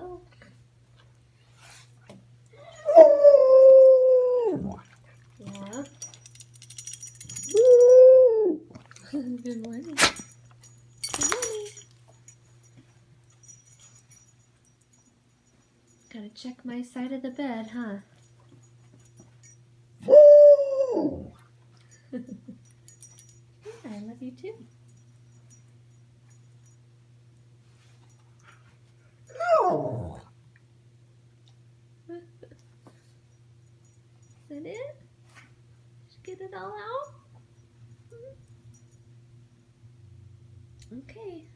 Oh. Yeah. Good morning. Good morning. Gotta check my side of the bed, huh? Yeah, I love you too. Is that it? Did you get it all out? Okay.